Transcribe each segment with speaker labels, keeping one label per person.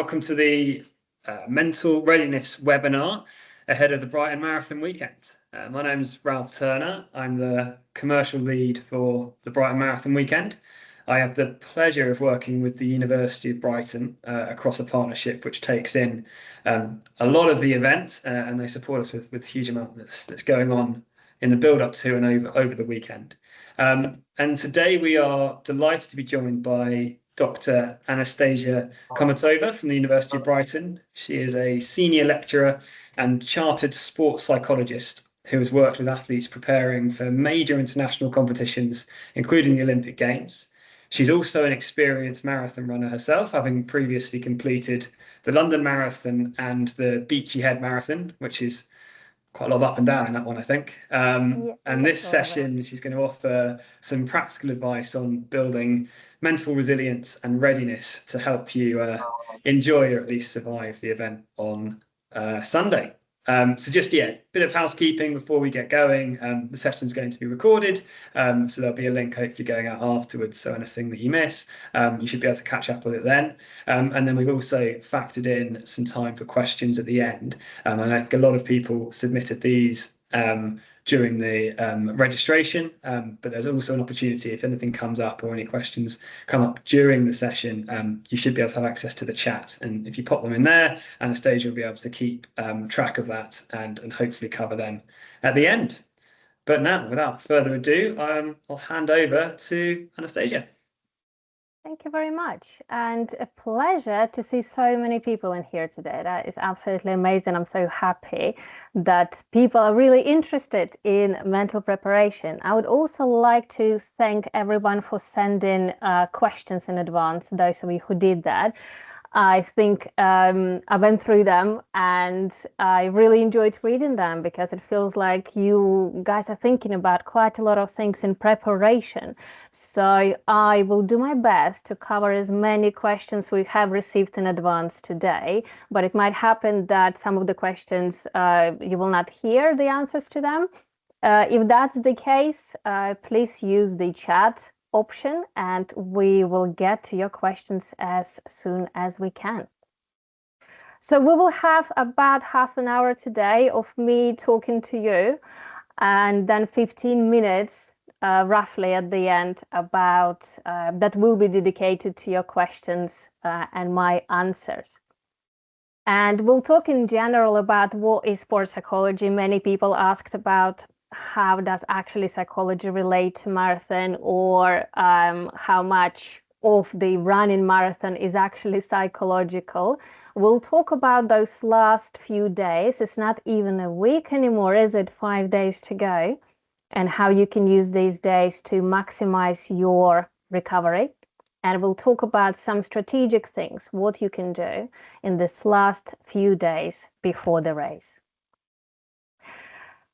Speaker 1: Welcome to the Mental Readiness webinar ahead of the Brighton Marathon Weekend. My name's Ralph Turner. I'm the commercial lead for the Brighton Marathon Weekend. I have the pleasure of working with the University of Brighton across a partnership which takes in a lot of the event, and they support us with a huge amount that's going on in the build-up to and over the weekend. And today we are delighted to be joined by Dr. Anastasiya Khomutova from the University of Brighton. She is a senior lecturer and chartered sports psychologist who has worked with athletes preparing for major international competitions, including the Olympic Games. She's also an experienced marathon runner herself, having previously completed the London Marathon and the Beachy Head Marathon, which is quite a lot of up and down in that one, I think. And this session, she's going to offer some practical advice on building mental resilience and readiness to help you enjoy or at least survive the event on Sunday. So just, bit of housekeeping before we get going. The session's going to be recorded, so there'll be a link hopefully going out afterwards, so anything that you miss, you should be able to catch up with it then. And then we've also factored in some time for questions at the end. And I think a lot of people submitted these during the registration, but there's also an opportunity if anything comes up or any questions come up during the session, you should be able to have access to the chat, and if you pop them in there, Anastasiya will be able to keep track of that and hopefully cover them at the end. But now, without further ado, I'll hand over to Anastasiya.
Speaker 2: Thank you very much, and a pleasure to see so many people in here today. That is absolutely amazing. I'm so happy that people are really interested in mental preparation. I would also like to thank everyone for sending questions in advance, those of you who did that. I think I went through them and I really enjoyed reading them because it feels like you guys are thinking about quite a lot of things in preparation. So I will do my best to cover as many questions we have received in advance today, but it might happen that some of the questions you will not hear the answers to them. If that's the case, please use the chat option and we will get to your questions as soon as we can. So we will have about half an hour today of me talking to you, and then 15 minutes roughly at the end about that will be dedicated to your questions and my answers. And we'll talk in general about what is sports psychology. Many people asked about how does actually psychology relate to marathon, or how much of the running marathon is actually psychological. We'll talk about those last few days. It's not even a week anymore, is it? 5 days to go, and how you can use these days to maximize your recovery. And we'll talk about some strategic things, what you can do in this last few days before the race.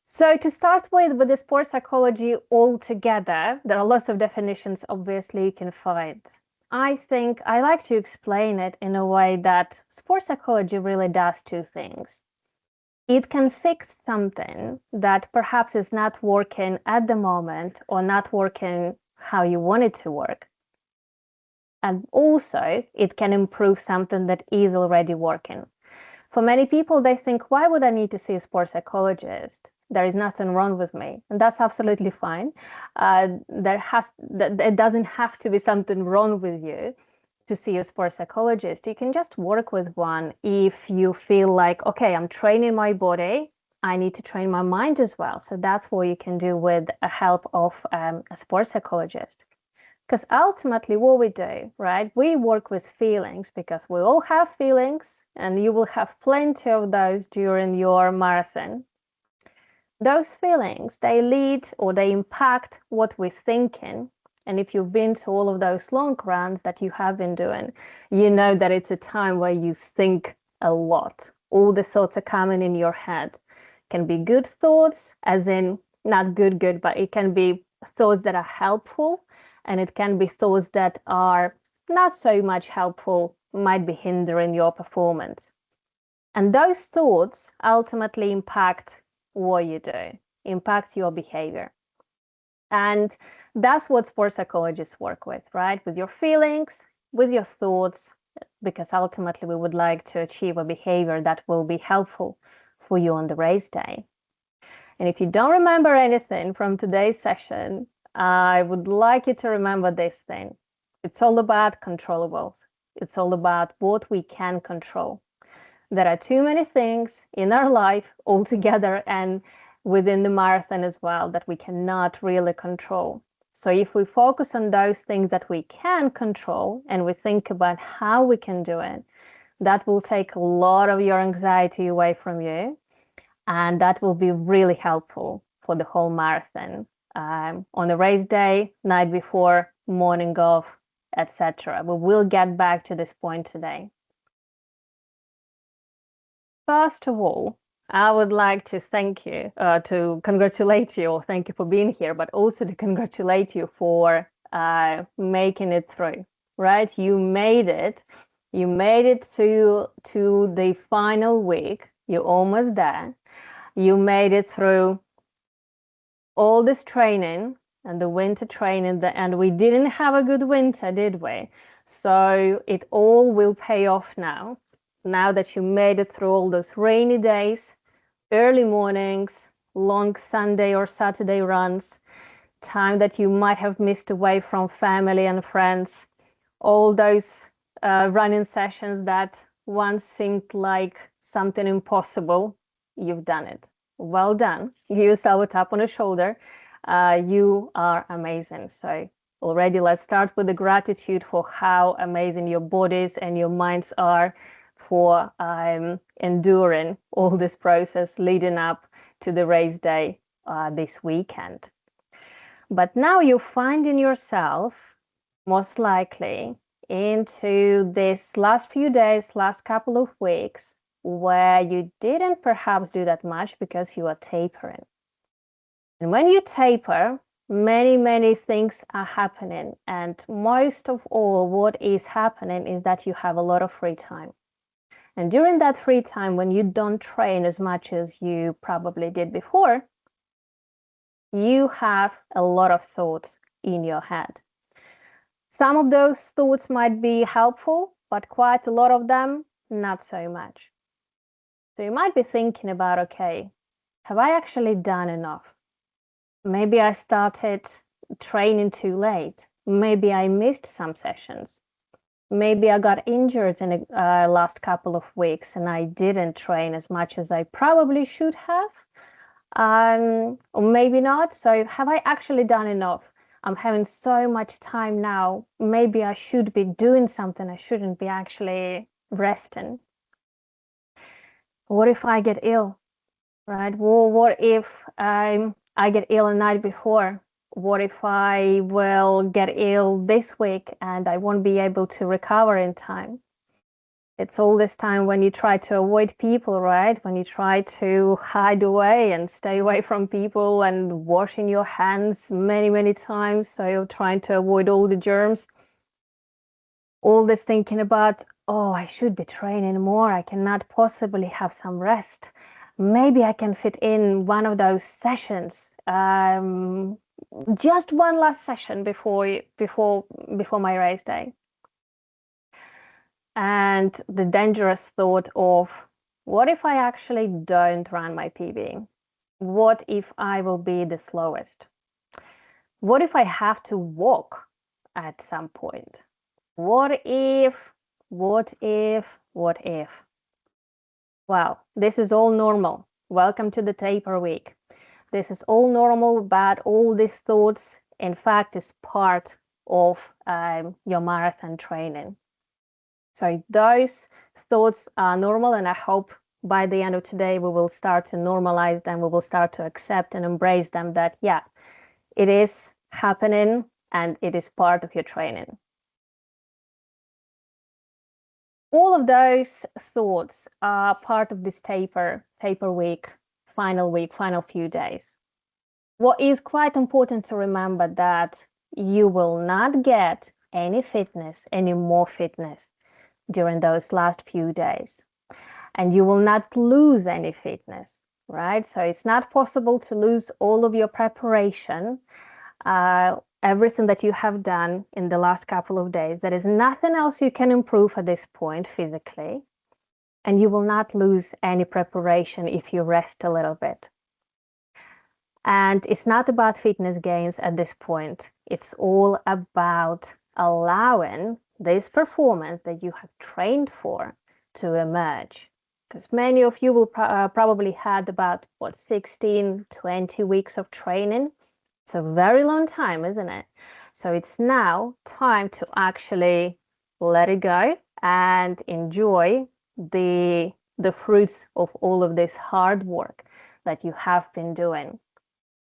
Speaker 2: So to start with the sports psychology altogether, there are lots of definitions obviously you can find. I think I like to explain it in a way that sports psychology really does two things. It can fix something that perhaps is not working at the moment or not working how you want it to work. And also it can improve something that is already working. For many people, they think, why would I need to see a sports psychologist? There is nothing wrong with me, and that's absolutely fine. It doesn't have to be something wrong with you to see a sports psychologist. You can just work with one if you feel like, okay, I'm training my body, I need to train my mind as well. So that's what you can do with the help of a sports psychologist. Because ultimately what we do, right, we work with feelings because we all have feelings, and you will have plenty of those during your marathon. Those feelings, they lead or they impact what we're thinking. And if you've been to all of those long runs that you have been doing, you know that it's a time where you think a lot. All the thoughts are coming in your head. It can be good thoughts, as in not good, but it can be thoughts that are helpful, and it can be thoughts that are not so much helpful, might be hindering your performance. And those thoughts ultimately impact what you do, impact your behavior. And that's what sports psychologists work with, right? With your feelings, with your thoughts, because ultimately we would like to achieve a behavior that will be helpful for you on the race day. And if you don't remember anything from today's session, I would like you to remember this thing. It's all about controllables. It's all about what we can control. There are too many things in our life altogether and within the marathon as well that we cannot really control. So if we focus on those things that we can control and we think about how we can do it, that will take a lot of your anxiety away from you. And that will be really helpful for the whole marathon. On the race day, night before, morning of, etc. We will get back to this point today. First of all, I would like to thank you, to congratulate you, or thank you for being here, but also to congratulate you for making it through, right? You made it. You made it to the final week. You're almost there. You made it through all this training and the winter training, and we didn't have a good winter, did we? So it all will pay off now. Now that you made it through all those rainy days, early mornings, long Sunday or Saturday runs, time that you might have missed away from family and friends, all those running sessions that once seemed like something impossible, you've done it. Well done. Give yourself a tap on the shoulder. You are amazing. So already let's start with the gratitude for how amazing your bodies and your minds are for enduring all this process leading up to the race day this weekend. But now you're finding yourself most likely into this last few days, last couple of weeks, where you didn't perhaps do that much because you are tapering. And when you taper, many things are happening. And most of all, what is happening is that you have a lot of free time. And during that free time, when you don't train as much as you probably did before, you have a lot of thoughts in your head. Some of those thoughts might be helpful, but quite a lot of them, not so much. So you might be thinking about, okay, have I actually done enough? Maybe I started training too late. Maybe I missed some sessions. Maybe I got injured in the last couple of weeks and I didn't train as much as I probably should have. Or maybe not. So have I actually done enough? I'm having so much time now. Maybe I should be doing something. I shouldn't be actually resting. What if I get ill, right? Well, what if I get ill the night before? What if I will get ill this week and I won't be able to recover in time? It's all this time when you try to avoid people, right? When you try to hide away and stay away from people and washing your hands many times. So you're trying to avoid all the germs. All this thinking about, oh, I should be training more. I cannot possibly have some rest. Maybe I can fit in one of those sessions. Just one last session before my race day. And the dangerous thought of, what if I actually don't run my PB? What if I will be the slowest? What if I have to walk at some point? What if? Well, this is all normal. Welcome to the taper week. This is all normal, but all these thoughts, in fact, is part of your marathon training. So those thoughts are normal, and I hope by the end of today we will start to normalize them. We will start to accept and embrace them, that, yeah, it is happening and it is part of your training. All of those thoughts are part of this taper week, final few days. What is quite important to remember that you will not get any more fitness during those last few days. And you will not lose any fitness, right? So it's not possible to lose all of your preparation everything that you have done in the last couple of days. There is nothing else you can improve at this point physically, and you will not lose any preparation if you rest a little bit. And it's not about fitness gains at this point. It's all about allowing this performance that you have trained for to emerge. Because many of you will probably had about 16, 20 weeks of training. It's a very long time, isn't it? So it's now time to actually let it go and enjoy the fruits of all of this hard work that you have been doing.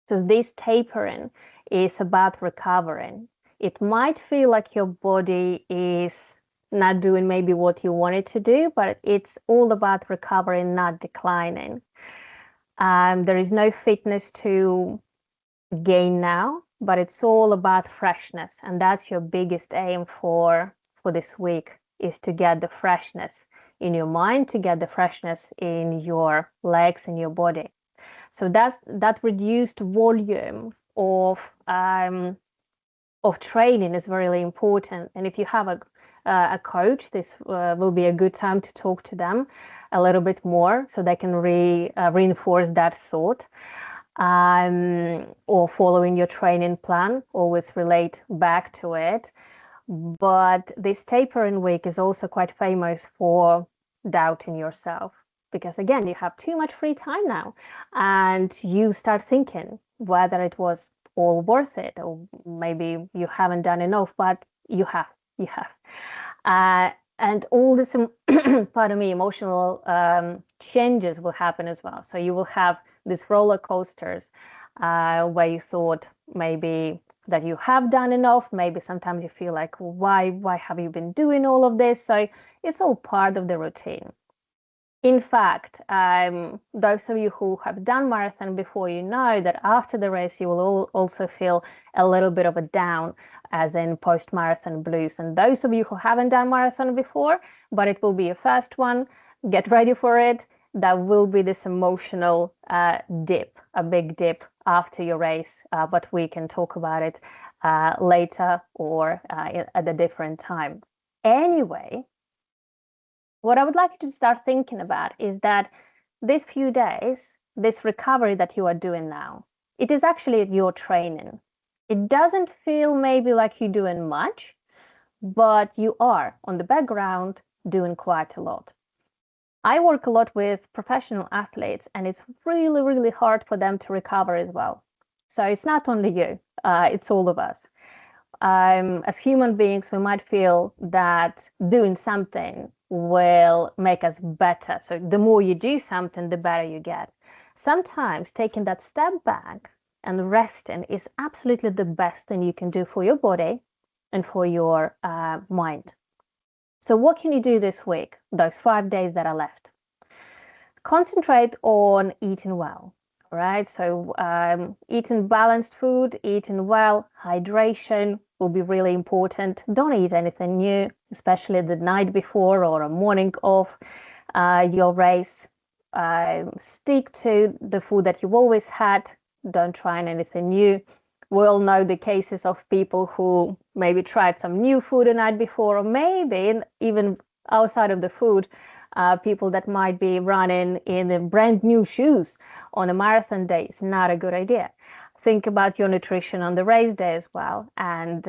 Speaker 2: So this tapering is about recovering. It might feel like your body is not doing maybe what you wanted to do, but it's all about recovering, not declining. There is no fitness to gain now, but it's all about freshness, and that's your biggest aim for this week, is to get the freshness in your mind, to get the freshness in your legs and your body. So that reduced volume of training is really important. And if you have a coach, this will be a good time to talk to them a little bit more, so they can reinforce that thought. Or following your training plan, always relate back to it. But this tapering week is also quite famous for doubting yourself, because again, you have too much free time now, and you start thinking whether it was all worth it, or maybe you haven't done enough, but you have. And all this, pardon me, emotional changes will happen as well. So you will have these roller coasters where you thought maybe that you have done enough. Maybe sometimes you feel like, why have you been doing all of this? So it's all part of the routine. In fact, those of you who have done marathon before, you know that after the race, you will also feel a little bit of a down, as in post-marathon blues. And those of you who haven't done marathon before, but it will be your first one, get ready for it. That will be this emotional dip, a big dip after your race, but we can talk about it later or at a different time. Anyway, what I would like you to start thinking about is that these few days, this recovery that you are doing now, it is actually your training. It doesn't feel maybe like you're doing much, but you are on the background doing quite a lot. I work a lot with professional athletes, and it's really, really hard for them to recover as well. So it's not only you, it's all of us. As human beings, we might feel that doing something will make us better. So the more you do something, the better you get. Sometimes taking that step back and resting is absolutely the best thing you can do for your body and for your mind. So what can you do this week, those 5 days that are left? Concentrate on eating well, right? So eating balanced food, eating well, hydration will be really important. Don't eat anything new, especially the night before or a morning of your race. Stick to the food that you've always had. Don't try anything new. We all know the cases of people who maybe tried some new food the night before, or maybe even outside of the food, people that might be running in brand new shoes on a marathon day. It's not a good idea. Think about your nutrition on the race day as well, and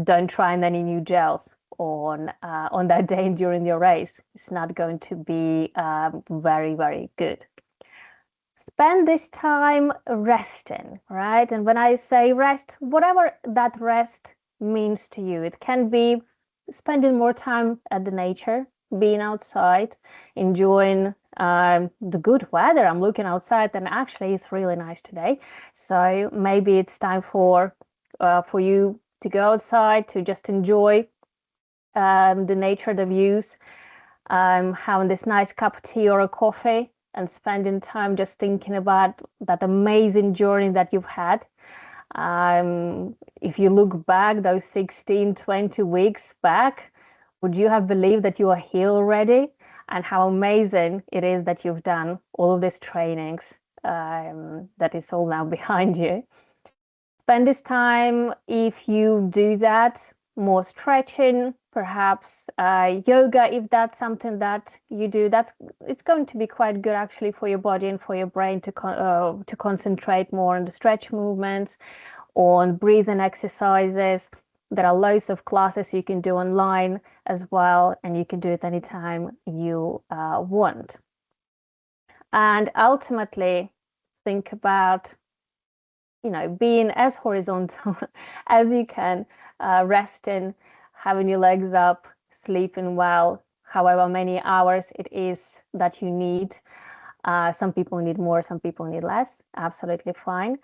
Speaker 2: don't try any new gels on that day during your race. It's not going to be very, very good. Spend this time resting, right? And when I say rest, whatever that rest means to you, it can be spending more time at the nature, being outside, enjoying the good weather. I'm looking outside, and actually it's really nice today. So maybe it's time for you to go outside to just enjoy the nature, the views, having this nice cup of tea or a coffee, and spending time just thinking about that amazing journey that you've had. If you look back those 16, 20 weeks back, would you have believed that you are here already? And how amazing it is that you've done all of these trainings, that is all now behind you. Spend this time, if you do that, more stretching, perhaps yoga, if that's something that you do. That it's going to be quite good actually for your body and for your brain to concentrate more on the stretch movements, on breathing exercises. There are loads of classes you can do online as well, and you can do it anytime you want. And ultimately, think about being as horizontal as you can, resting, having your legs up, sleeping well, however many hours it is that you need. Some people need more, some people need less, absolutely fine.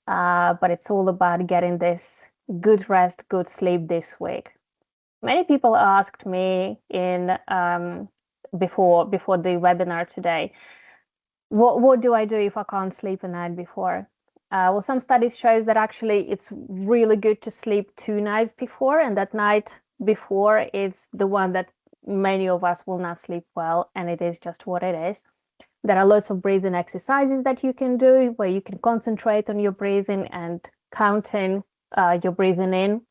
Speaker 2: But it's all about getting this good rest, good sleep this week. Many people asked me in before the webinar today, what do I do if I can't sleep a night before? Well, some studies shows that actually it's really good to sleep 2 nights before, and that night before is the one that many of us will not sleep well, and it is just what it is. There are lots of breathing exercises that you can do where you can concentrate on your breathing and counting your breathing in.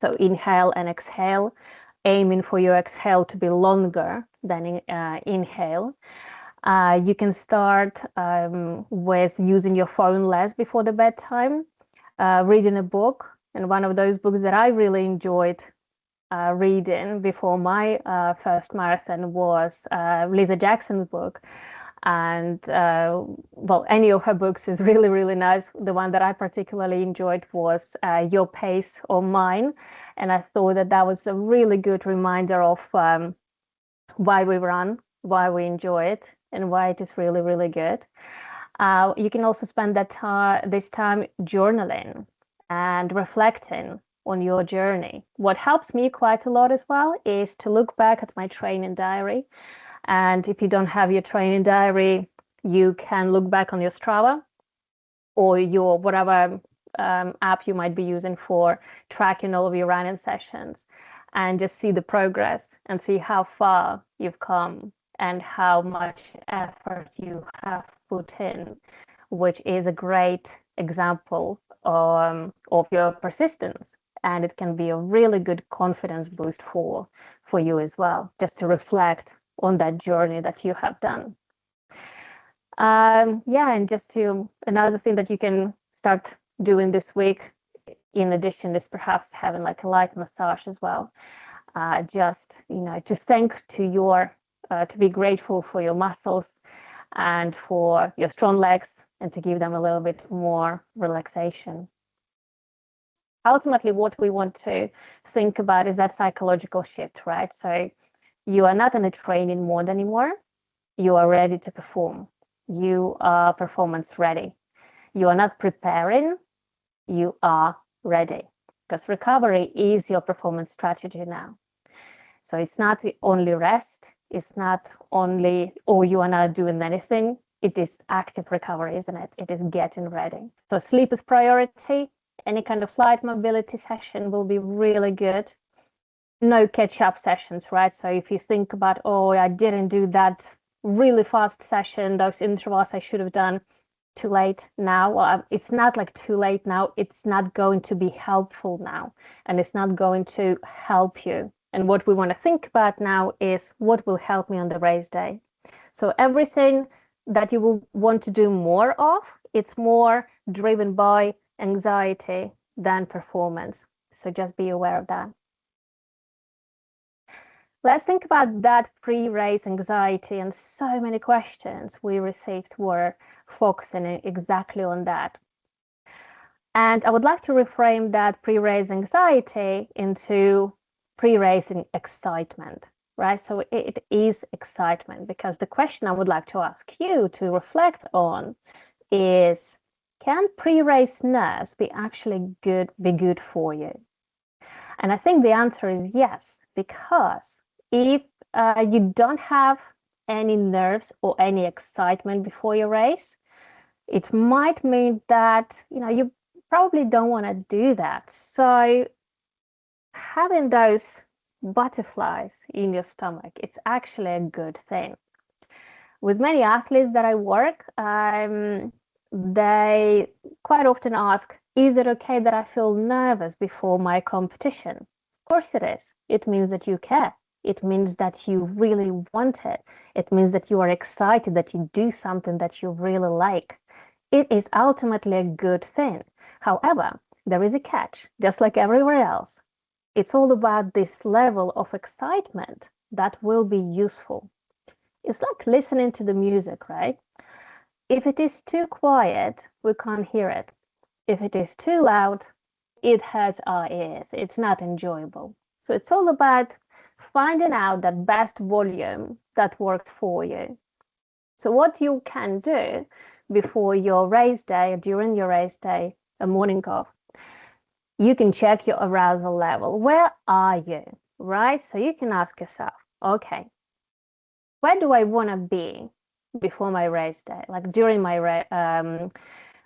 Speaker 2: So inhale and exhale, aiming for your exhale to be longer than inhale. You can start with using your phone less before the bedtime, reading a book. And one of those books that I really enjoyed reading before my first marathon was Lisa Jackson's book. And well, any of her books is really, really nice. The one that I particularly enjoyed was Your Pace or Mine. And I thought that that was a really good reminder of why we run, why we enjoy it, and why it is really, really good. You can also spend this time journaling and reflecting on your journey. What helps me quite a lot as well is to look back at my training diary. And if you don't have your training diary, you can look back on your Strava or your whatever app you might be using for tracking all of your running sessions, and just see the progress and see how far you've come and how much effort you have put in, which is a great example of your persistence. And it can be a really good confidence boost for you as well, just to reflect on that journey that you have done. Yeah, and just another thing that you can start doing this week, in addition, is perhaps having like a light massage as well. Just to thank to be grateful for your muscles and for your strong legs, and to give them a little bit more relaxation. Ultimately, what we want to think about is that psychological shift, right? So you are not in a training mode anymore. You are ready to perform. You are performance ready. You are not preparing. You are ready, because recovery is your performance strategy now. So it's not only rest. It's not only, oh, you are not doing anything. It is active recovery, isn't it? It is getting ready. So sleep is priority. Any kind of light mobility session will be really good. No catch-up sessions, right? So if you think about, oh, I didn't do that really fast session, those intervals I should have done, too late now. Well, it's not like too late now. It's not going to be helpful now, and it's not going to help you. And what we want to think about now is what will help me on the race day. So everything that you will want to do more of, it's more driven by anxiety than performance. So just be aware of that. Let's think about that pre-race anxiety, and so many questions we received were focusing exactly on that. And I would like to reframe that pre-race anxiety into pre-racing excitement, right? So it is excitement, because the question I would like to ask you to reflect on is, can pre-race nerves be good for you? And I think the answer is yes, because if you don't have any nerves or any excitement before your race, it might mean that you probably don't want to do that. So having those butterflies in your stomach, it's actually a good thing. With many athletes that I work, they quite often ask, Is it okay that I feel nervous before my competition? Of course it is. It means that you care. It means that you really want it. It means that you are excited that you do something that you really like. It is ultimately a good thing. However, there is a catch, just like everywhere else. It's all about this level of excitement that will be useful. It's like listening to the music, right? If it is too quiet, we can't hear it. If it is too loud, it hurts our ears. It's not enjoyable. So it's all about finding out that best volume that works for you. So what you can do before your race day or during your race day, a morning of, you can check your arousal level. Where are you? Right? So you can ask yourself, okay, where do I want to be before my race day? Like during my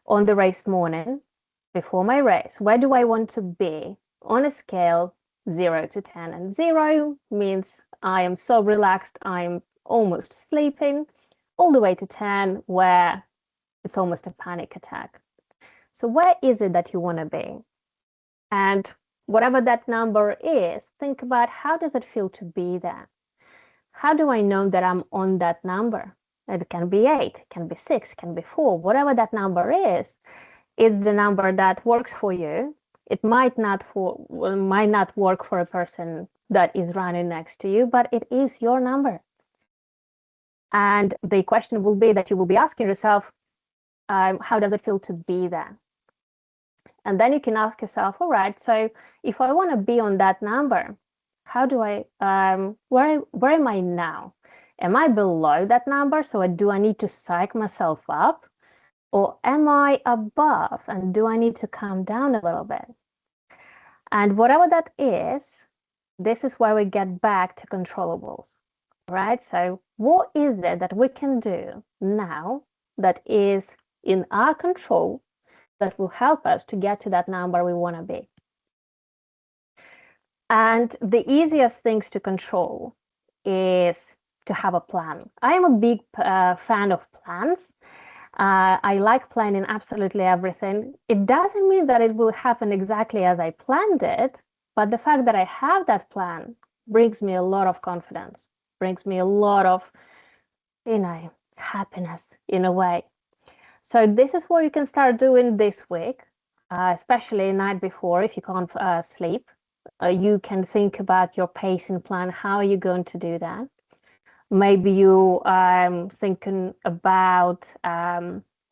Speaker 2: on the race morning, before my race, where do I want to be on a scale 0 to 10? And 0 means I am so relaxed, I'm almost sleeping, all the way to 10, where it's almost a panic attack. So where is it that you want to be? And whatever that number is, think about how does it feel to be there? How do I know that I'm on that number? It can be 8, it can be 6, it can be 4, whatever that number is the number that works for you. It might not work for a person that is running next to you, but it is your number. And the question will be that you will be asking yourself, how does it feel to be there? And then you can ask yourself, all right, so if I want to be on that number, how do I, where am I now? Am I below that number? So do I need to psych myself up? Or am I above and do I need to calm down a little bit? And whatever that is, this is where we get back to controllables, right? So what is it that we can do now that is in our control that will help us to get to that number we want to be? And the easiest things to control is to have a plan. I am a big fan of plans. I like planning absolutely everything. It doesn't mean that it will happen exactly as I planned it, but the fact that I have that plan brings me a lot of confidence, brings me a lot of, happiness in a way. So this is what you can start doing this week, especially night before if you can't sleep. You can think about your pacing plan. How are you going to do that? Maybe you thinking about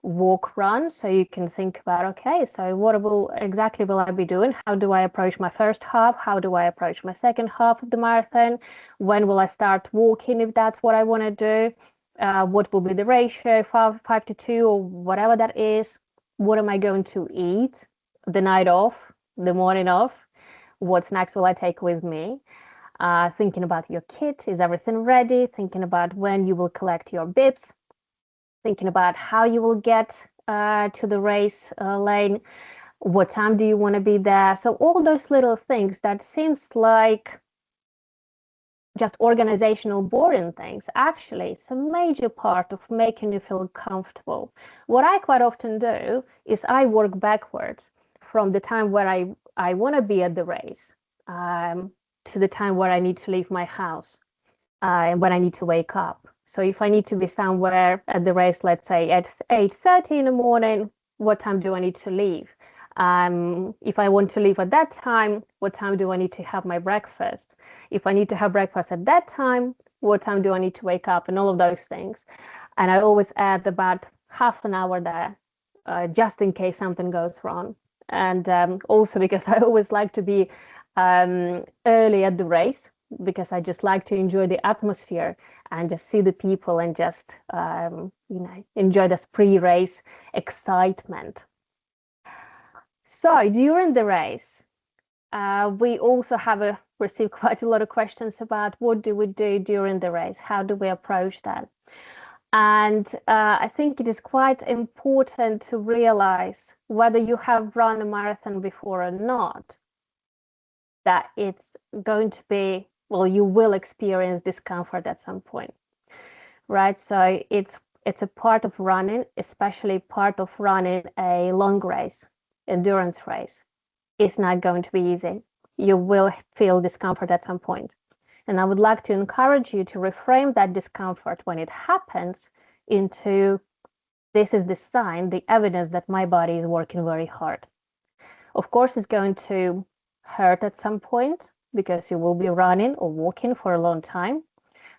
Speaker 2: walk run, so you can think about, okay, so what exactly will I be doing? How do I approach my first half? How do I approach my second half of the marathon? When will I start walking if that's what I want to do? What will be the ratio, 5 to 2 or whatever that is? What am I going to eat the night off, the morning off? What snacks will I take with me? Thinking about your kit, is everything ready? Thinking about when you will collect your bibs, thinking about how you will get to the race lane, what time do you want to be there? So all those little things that seems like just organizational boring things, actually it's a major part of making you feel comfortable. What I quite often do is I work backwards from the time where I want to be at the race to the time where I need to leave my house and when I need to wake up. So if I need to be somewhere at the race, let's say at 8:30 in the morning, what time do I need to leave? If I want to leave at that time, what time do I need to have my breakfast? If I need to have breakfast at that time, what time do I need to wake up? And all of those things. And I always add about half an hour there, just in case something goes wrong. And also because I always like to be early at the race, because I just like to enjoy the atmosphere and just see the people and just enjoy this pre-race excitement. So during the race, we also have received quite a lot of questions about what do we do during the race? How do we approach that? And I think it is quite important to realize whether you have run a marathon before or not, that it's going to be, well, you will experience discomfort at some point, right? So it's a part of running, especially part of running a long race. endurance race, it's not going to be easy. You will feel discomfort at some point. And I would like to encourage you to reframe that discomfort when it happens into, this is the sign, the evidence that my body is working very hard. Of course, it's going to hurt at some point because you will be running or walking for a long time.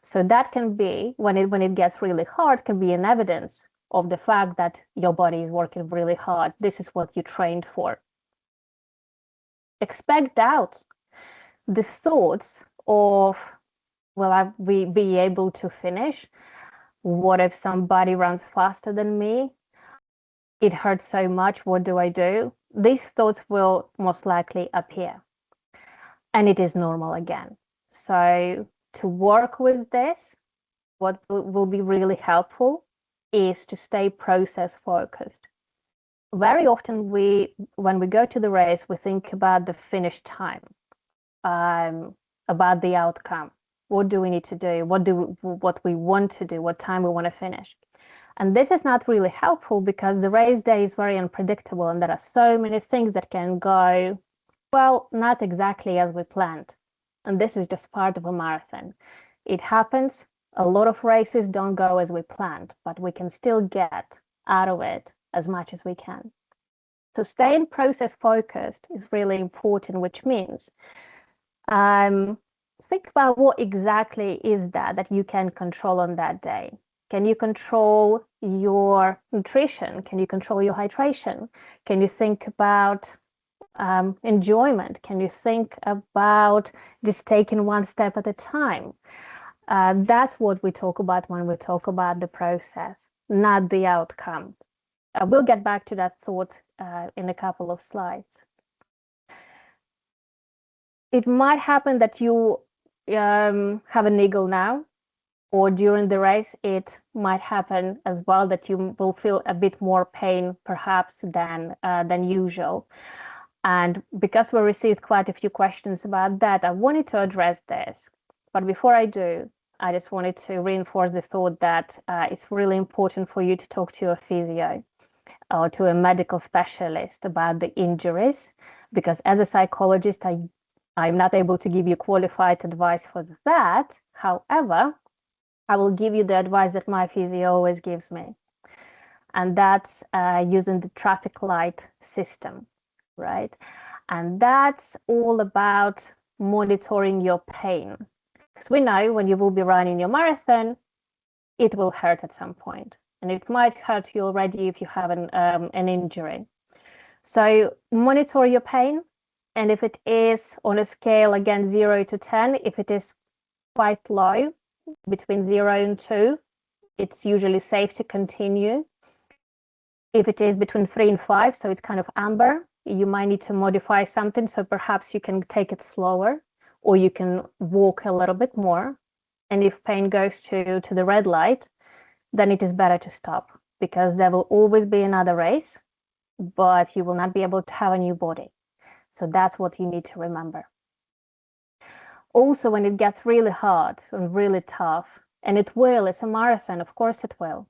Speaker 2: So that can be, when it gets really hard, can be an evidence of the fact that your body is working really hard. This is what you trained for. Expect doubts, the thoughts of, will I be able to finish? What if somebody runs faster than me? It hurts so much, what do I do? These thoughts will most likely appear. And it is normal again. So to work with this, what will be really helpful is to stay process focused. Very often when we go to the race, we think about the finish time, about the outcome. What do we need to do? What we want to do? What time we want to finish? And this is not really helpful because the race day is very unpredictable and there are so many things that can go, well, not exactly as we planned. And this is just part of a marathon. It happens. A lot of races don't go as we planned, but we can still get out of it as much as we can. So staying process focused is really important, which means think about what exactly is that you can control on that day. Can you control your nutrition? Can you control your hydration? Can you think about enjoyment? Can you think about just taking one step at a time? That's what we talk about when we talk about the process, not the outcome. We'll get back to that thought in a couple of slides. It might happen that you have a niggle now, or during the race, it might happen as well that you will feel a bit more pain perhaps than usual. And because we received quite a few questions about that, I wanted to address this. But before I do, I just wanted to reinforce the thought that it's really important for you to talk to a physio or to a medical specialist about the injuries, because as a psychologist, I'm not able to give you qualified advice for that. However, I will give you the advice that my physio always gives me, and that's using the traffic light system, right? And that's all about monitoring your pain. Because we know when you will be running your marathon, it will hurt at some point, and it might hurt you already if you have an injury. So monitor your pain, and if it is on a scale, again, 0 to 10, if it is quite low, between 0 and 2, it's usually safe to continue. If it is between 3 and 5, so it's kind of amber, you might need to modify something. So perhaps you can take it slower, or you can walk a little bit more. And if pain goes to the red light, then it is better to stop, because there will always be another race, but you will not be able to have a new body. So that's what you need to remember. Also, when it gets really hard and really tough, and it will, it's a marathon, of course it will.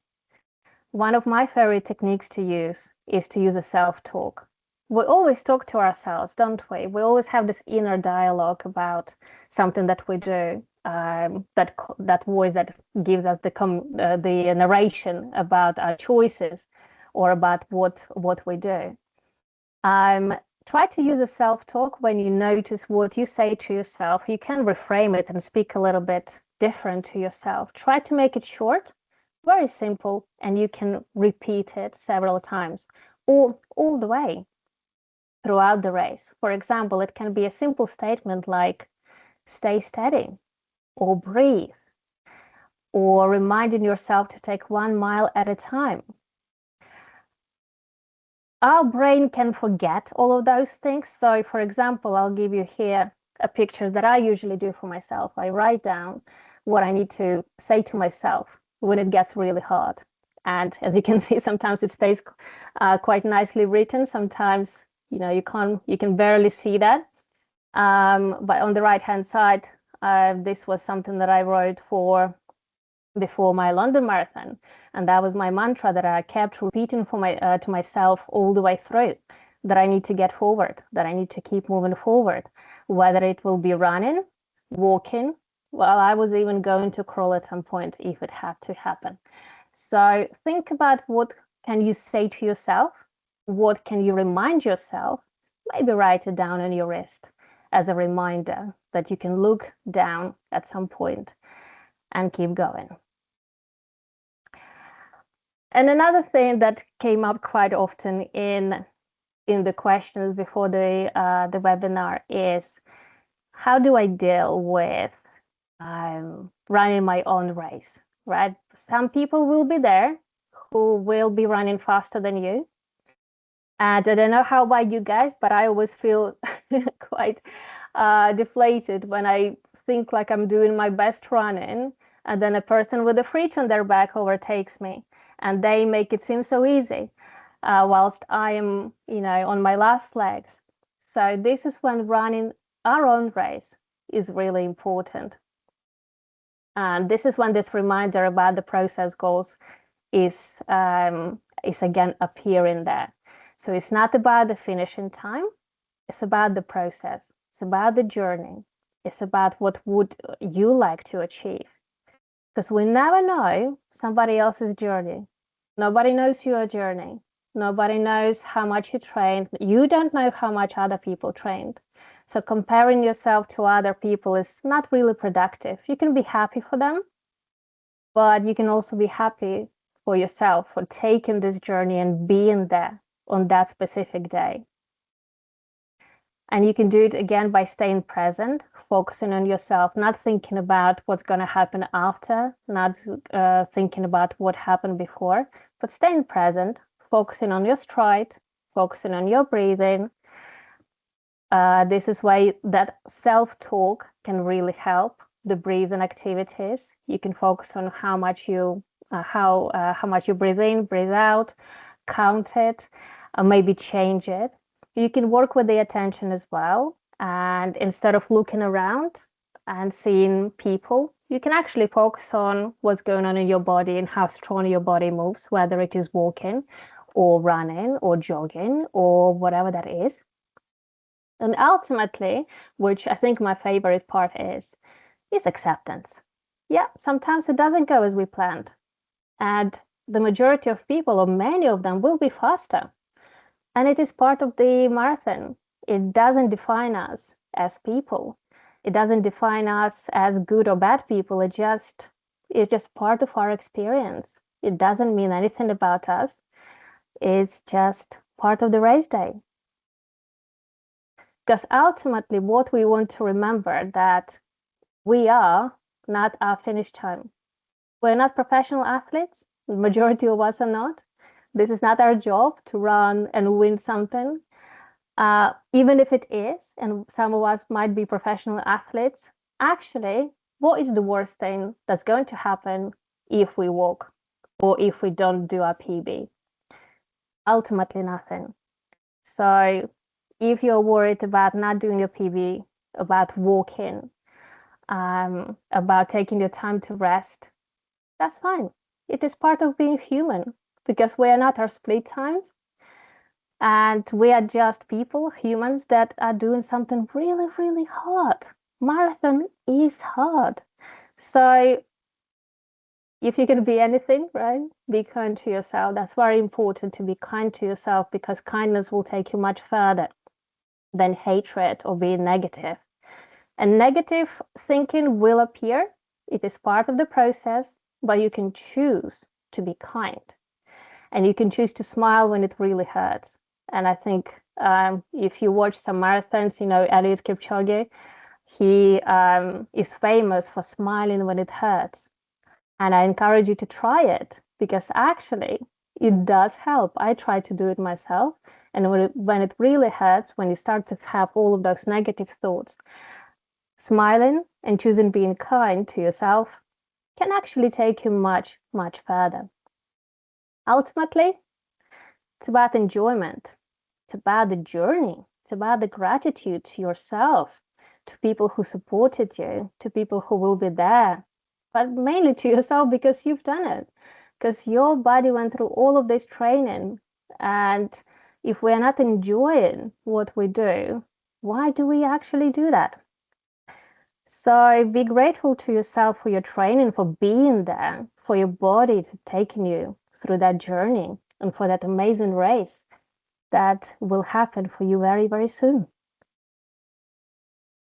Speaker 2: One of my favorite techniques to use is to use a self-talk. We always talk to ourselves, don't we? We always have this inner dialogue about something that we do, that voice that gives us the narration about our choices or about what we do. Try to use a self-talk when you notice what you say to yourself. You can reframe it and speak a little bit different to yourself. Try to make it short, very simple, and you can repeat it several times or all the way throughout the race. For example, it can be a simple statement like, stay steady, or breathe, or reminding yourself to take 1 mile at a time. Our brain can forget all of those things. So for example, I'll give you here a picture that I usually do for myself. I write down what I need to say to myself when it gets really hard. And as you can see, sometimes it stays quite nicely written. Sometimes, you can barely see that. But on the right-hand side, this was something that I wrote before my London Marathon, and that was my mantra that I kept repeating to myself all the way through. that I need to get forward, that I need to keep moving forward, whether it will be running, walking. Well, I was even going to crawl at some point if it had to happen. So think about what can you say to yourself? What can you remind yourself? Maybe write it down on your wrist as a reminder that you can look down at some point and keep going. And another thing that came up quite often in the questions before the webinar is, how do I deal with running my own race, right? Some people will be there who will be running faster than you. And I don't know how about you guys, but I always feel quite deflated when I think like I'm doing my best running, and then a person with a fridge on their back overtakes me, and they make it seem so easy, whilst I am, on my last legs. So this is when running our own race is really important. And this is when this reminder about the process goals is again appearing there. So it's not about the finishing time, it's about the process, it's about the journey, it's about what would you like to achieve. Because we never know somebody else's journey. Nobody knows your journey. Nobody knows how much you trained. You don't know how much other people trained. So comparing yourself to other people is not really productive. You can be happy for them, but you can also be happy for yourself for taking this journey and being there on that specific day. And you can do it again by staying present, focusing on yourself, not thinking about what's going to happen after, not thinking about what happened before, but staying present, focusing on your stride, focusing on your breathing. This is why that self-talk can really help the breathing activities. You can focus on how much you breathe in, breathe out, count it, maybe change it. You can work with the attention as well. And instead of looking around and seeing people, you can actually focus on what's going on in your body and how strong your body moves, whether it is walking or running or jogging or whatever that is. And ultimately, which I think my favorite part is acceptance. Yeah, sometimes it doesn't go as we planned. And the majority of people, or many of them, will be faster. And it is part of the marathon. It doesn't define us as people. It doesn't define us as good or bad people. It's just part of our experience. It doesn't mean anything about us. It's just part of the race day. Because ultimately, what we want to remember that we are not our finish time. We're not professional athletes. The majority of us are not. This is not our job to run and win something. Even if it is, and some of us might be professional athletes, actually, what is the worst thing that's going to happen if we walk or if we don't do our PB? Ultimately, nothing. So if you're worried about not doing your PB, about walking, about taking your time to rest, that's fine. It is part of being human because we are not our split times. And we are just people, humans that are doing something really, really hard. Marathon is hard. So if you can be anything, right, be kind to yourself. That's very important, to be kind to yourself, because kindness will take you much further than hatred or being negative. And negative thinking will appear. It is part of the process, but you can choose to be kind. And you can choose to smile when it really hurts. And I think if you watch some marathons, Eliud Kipchoge, he is famous for smiling when it hurts. And I encourage you to try it, because actually it does help. I try to do it myself. And when it really hurts, when you start to have all of those negative thoughts, smiling and choosing being kind to yourself can actually take you much, much further. Ultimately, it's about enjoyment. It's about the journey. It's about the gratitude to yourself, to people who supported you, to people who will be there, but mainly to yourself because you've done it, because your body went through all of this training and if we're not enjoying what we do, why do we actually do that? So be grateful to yourself for your training, for being there, for your body to taking you through that journey, and for that amazing race that will happen for you very, very soon.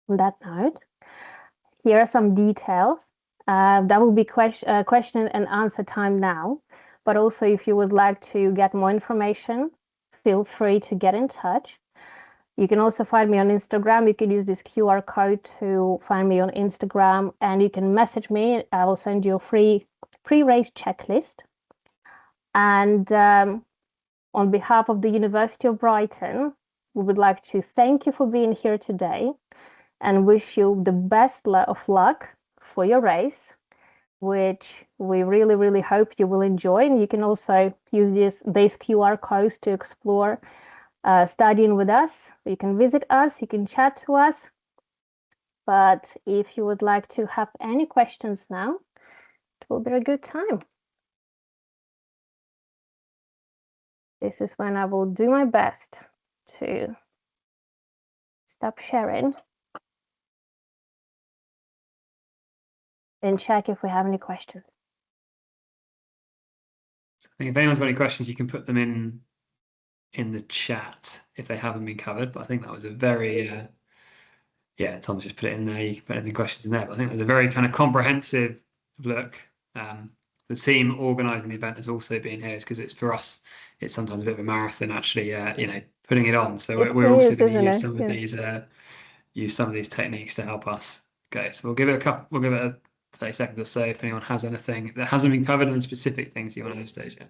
Speaker 2: On that note, here are some details. That will be question and answer time now. But also, if you would like to get more information, feel free to get in touch. You can also find me on Instagram. You can use this QR code to find me on Instagram, and you can message me. I will send you a free pre-race checklist. And on behalf of the University of Brighton, we would like to thank you for being here today and wish you the best of luck for your race, which we really, really hope you will enjoy. And you can also use these QR codes to explore studying with us. You can visit us, you can chat to us. But if you would like to have any questions now, it will be a good time. This is when I will do my best to stop sharing and check if we have any questions.
Speaker 1: I think if anyone's got any questions, you can put them in the chat if they haven't been covered. But I think that was a very yeah, Tom's just put it in there. You can put any questions in there. But I think it was a very kind of comprehensive look. The team organising the event has also been here because it's for us. It's sometimes a bit of a marathon, actually. Putting it on. So we're also going to use some of these techniques to help us go. So we'll give it a couple. We'll give it a 30 seconds or so if anyone has anything that hasn't been covered and specific things you want to know, Stasia.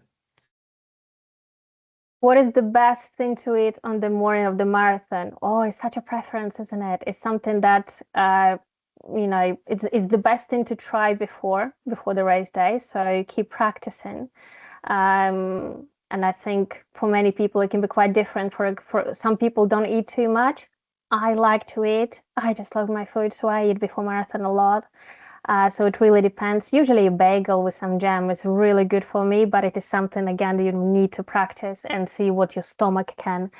Speaker 2: What is the best thing to eat on the morning of the marathon? Oh, it's such a preference, isn't it? It's something that it's the best thing to try before the race day. So keep practicing. And I think for many people it can be quite different. For some people don't eat too much. I like to eat. I just love my food, so I eat before marathon a lot. So it really depends. Usually a bagel with some jam is really good for me, but it is something again that you need to practice and see what your stomach can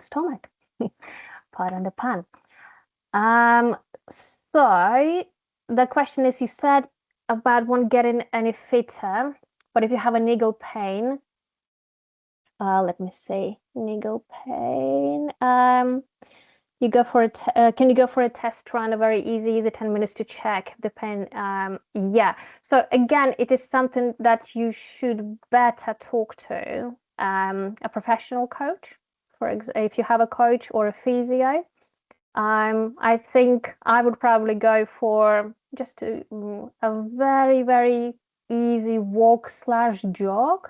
Speaker 2: stomach. Pardon the pun. So the question is, you said about one getting any fitter, but if you have a niggle pain, let me see, niggle pain. You go for can you go for a test run? A very easy 10 minutes to check the pain. Yeah. So again, it is something that you should better talk to a professional coach. For example, if you have a coach or a physio, I think I would probably go for just a very, very easy walk/jog,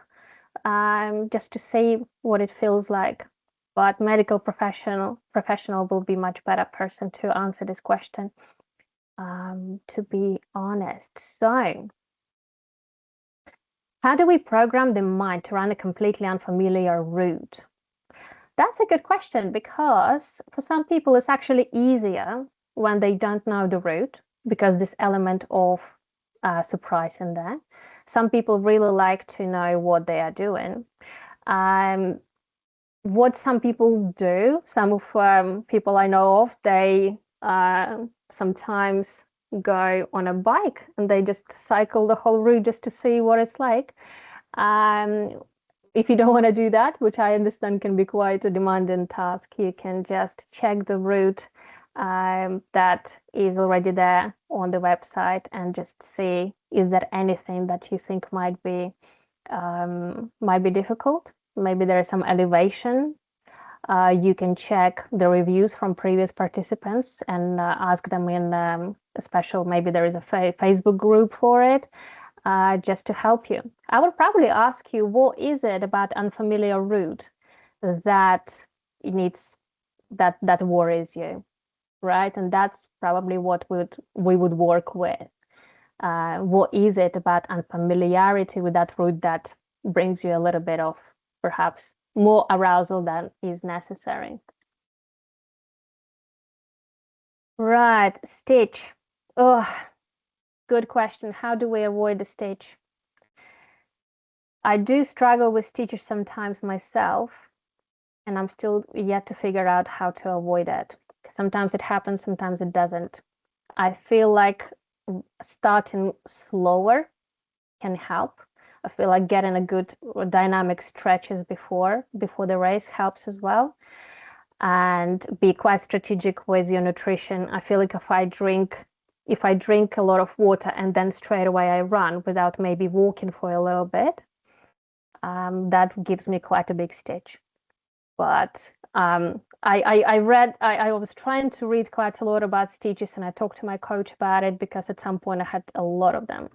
Speaker 2: just to see what it feels like. But medical professional will be much better person to answer this question, to be honest. So, how do we program the mind to run a completely unfamiliar route? That's a good question, because for some people it's actually easier when they don't know the route, because this element of surprise in there. Some people really like to know what they are doing. What some people do, some of people I know of, they sometimes go on a bike and they just cycle the whole route just to see what it's like. If you don't want to do that, which I understand can be quite a demanding task, you can just check the route that is already there on the website and just see, is there anything that you think might be difficult? Maybe there is some elevation. You can check the reviews from previous participants and ask them in a special, maybe there is a Facebook group for it, just to help you. I would probably ask you, what is it about unfamiliar route that that worries you, right? And that's probably what we would work with. What is it about unfamiliarity with that route that brings you a little bit of perhaps more arousal than is necessary? Right, stitch. Oh, good question. How do we avoid the stitch? I do struggle with stitches sometimes myself. and I'm still yet to figure out how to avoid it. Sometimes it happens, sometimes it doesn't. I feel like starting slower can help. I feel like getting a good dynamic stretches before the race helps as well. And be quite strategic with your nutrition. I feel like if I drink a lot of water and then straight away I run without maybe walking for a little bit, that gives me quite a big stitch. But I was trying to read quite a lot about stitches, and I talked to my coach about it because at some point I had a lot of them.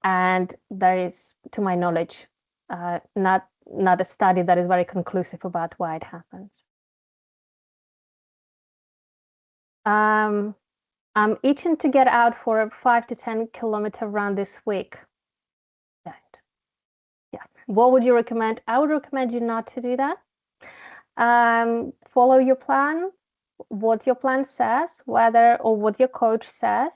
Speaker 2: And there is, to my knowledge, not a study that is very conclusive about why it happens. I'm itching to get out for a 5 to 10 kilometer run this week. Yeah. What would you recommend? I would recommend you not to do that. Follow your plan, what your plan says, whether or what your coach says.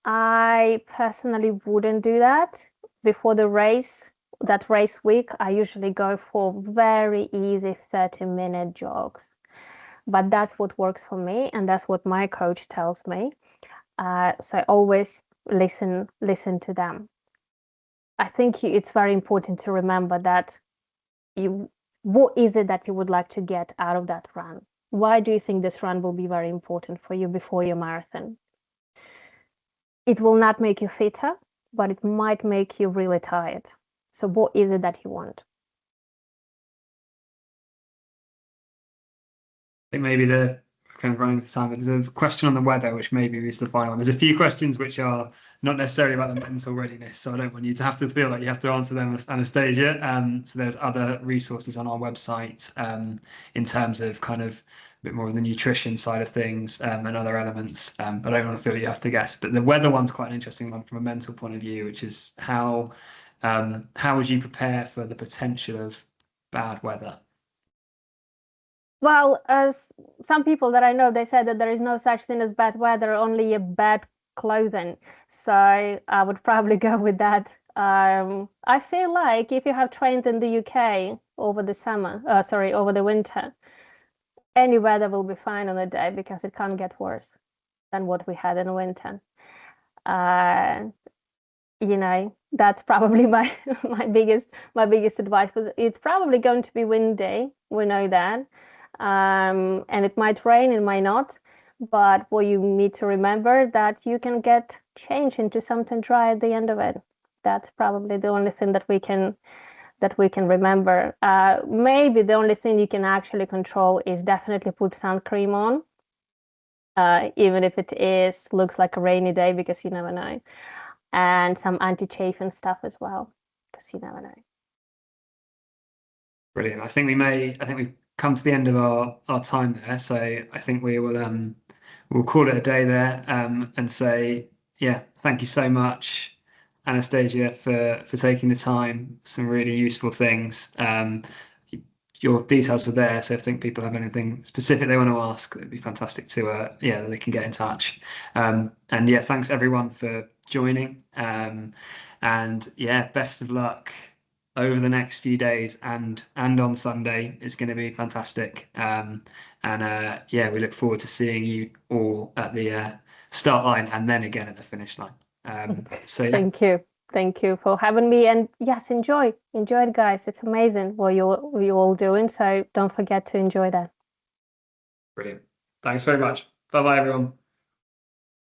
Speaker 2: I personally wouldn't do that before the race. That race week, I usually go for very easy 30-minute jogs. But that's what works for me, and that's what my coach tells me. So I always listen to them. I think it's very important to remember that what is it that you would like to get out of that run? Why do you think this run will be very important for you before your marathon? It will not make you fitter, but it might make you really tired. So what is it that you want?
Speaker 1: I think maybe the kind of running the time, but there's a question on the weather, which maybe is the final one. There's a few questions which are not necessarily about the mental readiness, so I don't want you to have to feel like you have to answer them as Anastasia. So there's other resources on our website in terms of kind of a bit more of the nutrition side of things and other elements. But I don't want to feel like you have to guess. But the weather one's quite an interesting one from a mental point of view, which is how would you prepare for the potential of bad weather?
Speaker 2: Well, as some people that I know, they said that there is no such thing as bad weather, only a bad clothing. So I would probably go with that. I feel like if you have trained in the UK over the over the winter, any weather will be fine on the day because it can't get worse than what we had in the winter. That's probably my my biggest advice, because it's probably going to be windy. We know that. And it might rain, it might not. But what you need to remember that you can get change into something dry at the end of it. That's probably the only thing that we can remember. Maybe the only thing you can actually control is definitely put sun cream on, even if it looks like a rainy day, because you never know. And some anti-chafing stuff as well, because you never know.
Speaker 1: Brilliant. I think we've come to the end of our time there. So I think we'll call it a day there and say, yeah, thank you so much, Anastasia, for taking the time. Some really useful things. Your details are there, so if I think people have anything specific they want to ask, it'd be fantastic to they can get in touch. And yeah, thanks everyone for joining. And yeah, best of luck over the next few days and on Sunday. It's going to be fantastic. Yeah, we look forward to seeing you all at the start line and then again at the finish line. So yeah.
Speaker 2: Thank you for having me. And yes, enjoy it, guys. It's amazing what you're all doing. So don't forget to enjoy that.
Speaker 1: Brilliant. Thanks very much. Bye bye, everyone.